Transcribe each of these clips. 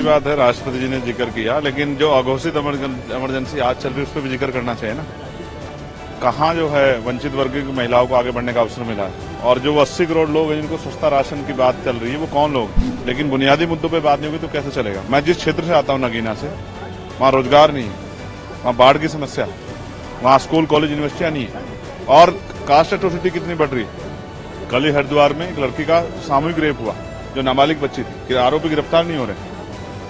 बात है, राष्ट्रपति जी ने जिक्र किया, लेकिन जो अघोषित इमरजेंसी आज चल रही है उस पर भी जिक्र करना चाहिए ना। कहाँ जो है वंचित वर्ग की महिलाओं को आगे बढ़ने का अवसर मिला है, और जो 80 करोड़ लोग हैं जिनको सस्ता राशन की बात चल रही है वो कौन लोग, लेकिन बुनियादी मुद्दों पे बात नहीं होगी तो कैसे चलेगा। मैं जिस क्षेत्र से आता हूँ नगीना से, वहाँ रोजगार नहीं है, वहाँ बाढ़ की समस्या, वहाँ स्कूल कॉलेज यूनिवर्सिटियां नहीं है, और कास्ट एट्रोसिटी कितनी बढ़ रही है। कल ही हरिद्वार में एक लड़की का सामूहिक रेप हुआ जो नाबालिग बच्ची थी, कि आरोपी गिरफ्तार नहीं हो रहे।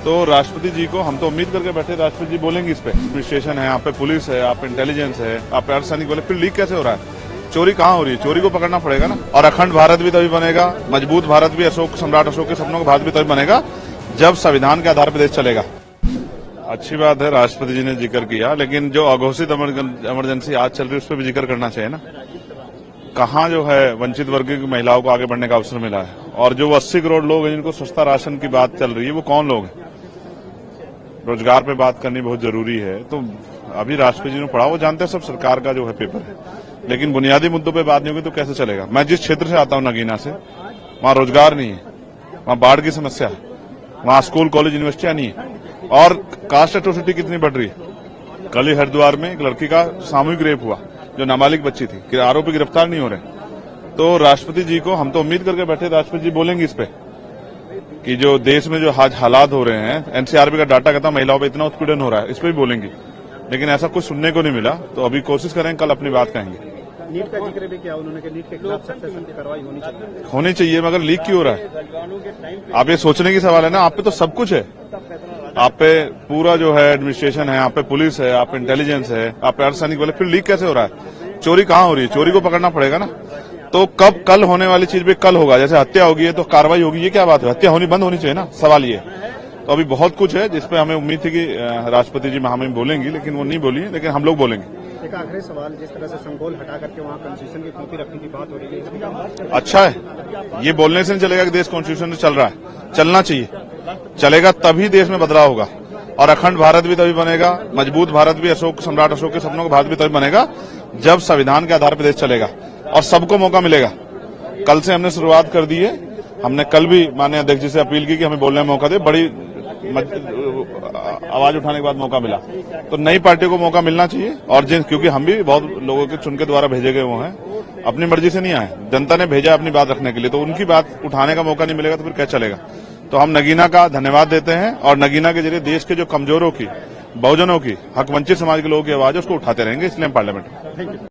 तो राष्ट्रपति जी को हम तो उम्मीद करके बैठे, राष्ट्रपति जी बोलेंगे इस पे। एडमिनिस्ट्रेशन है, यहाँ पे पुलिस है, आप इंटेलिजेंस है, आप अर्धसैनिक बोले, फिर लीक कैसे हो रहा है? चोरी कहाँ हो रही है? चोरी को पकड़ना पड़ेगा ना। और अखंड भारत भी तभी बनेगा, मजबूत भारत भी, सम्राट अशोक के सपनों का भारत भी तभी बनेगा जब संविधान के आधार पर देश चलेगा। अच्छी बात है, राष्ट्रपति जी ने जिक्र किया, लेकिन जो अघोषित इमरजेंसी आज चल रही है उस पर भी जिक्र करना चाहिए ना। कहाँ जो है वंचित वर्ग की महिलाओं को आगे बढ़ने का अवसर मिला है, और जो 80 करोड़ लोग हैं जिनको सस्ता राशन की बात चल रही है वो कौन लोग हैं। रोजगार पे बात करनी बहुत जरूरी है। तो अभी राष्ट्रपति जी ने पढ़ा, वो जानते हैं सब सरकार का जो है पेपर है, लेकिन बुनियादी मुद्दों पे बात नहीं होगी तो कैसे चलेगा। मैं जिस क्षेत्र से आता हूँ नगीना से, वहाँ रोजगार नहीं है, वहाँ बाढ़ की समस्या है, वहाँ स्कूल कॉलेज यूनिवर्सिटियां नहीं है, और कास्ट एट्रोसिटी कितनी बढ़ रही है। कल ही हरिद्वार में एक लड़की का सामूहिक रेप हुआ जो नाबालिग बच्ची थी, कि आरोपी गिरफ्तार नहीं हो रहे। तो राष्ट्रपति जी को हम तो उम्मीद करके बैठे, राष्ट्रपति जी बोलेंगे इस पे, कि जो देश में जो आज हालात हो रहे हैं, एनसीआरबी का डाटा कहता है महिलाओं पर इतना उत्पीड़न हो रहा है, इस पर भी बोलेंगे, लेकिन ऐसा कुछ सुनने को नहीं मिला। तो अभी कोशिश करेंगे, कल अपनी बात कहेंगे। नीट का जिक्र भी किया उन्होंने कि नीट के खिलाफ सख्त कार्रवाई होनी चाहिए, मगर लीक क्यों हो रहा है? आप ये सोचने की सवाल है ना। आप पे तो सब कुछ है, आप पे पूरा जो है एडमिनिस्ट्रेशन है, आप पे पुलिस है, आप इंटेलिजेंस है, आप अर्धसैनिक बोले, फिर लीक कैसे हो रहा है? चोरी कहाँ हो रही है? चोरी को पकड़ना पड़ेगा ना। तो कब कल होने वाली चीज भी कल होगा, जैसे हत्या होगी है तो कार्रवाई होगी, ये क्या बात है? हत्या होनी बंद होनी चाहिए ना, सवाल ये। तो अभी बहुत कुछ है जिसपे हमें उम्मीद थी कि राष्ट्रपति जी हमें बोलेंगी, लेकिन वो नहीं बोली है, लेकिन हम लोग बोलेंगे। एक आखिरी सवाल, जिस तरह से संगोल हटा करके वहाँ कॉन्स्टिट्यूशन की कॉपी रखने की बात हो रही है, अच्छा है। ये बोलने से नहीं चलेगा कि देश कॉन्स्टिट्यूशन से चल रहा है, चलना चाहिए। चलेगा तभी देश में बदलाव होगा, और अखंड भारत भी तभी बनेगा, मजबूत भारत भी, सम्राट अशोक के सपनों का भारत भी तभी बनेगा जब संविधान के आधार पर देश चलेगा और सबको मौका मिलेगा। कल से हमने शुरुआत कर दी है। हमने कल भी माननीय अध्यक्ष जी से अपील की कि हमें बोलने में मौका दे, बड़ी आवाज उठाने के बाद मौका मिला। तो नई पार्टी को मौका मिलना चाहिए, और क्योंकि हम भी बहुत लोगों के चुन के द्वारा भेजे गए हुए हैं, अपनी मर्जी से नहीं आए, जनता ने भेजा अपनी बात रखने के लिए, तो उनकी बात उठाने का मौका नहीं मिलेगा तो फिर क्या चलेगा। तो हम नगीना का धन्यवाद देते हैं, और नगीना के जरिए देश के जो कमजोरों की, बहुजनों की, हक वंचित समाज के लोगों की आवाज है उसको उठाते रहेंगे, इसलिए हम पार्लियामेंट में।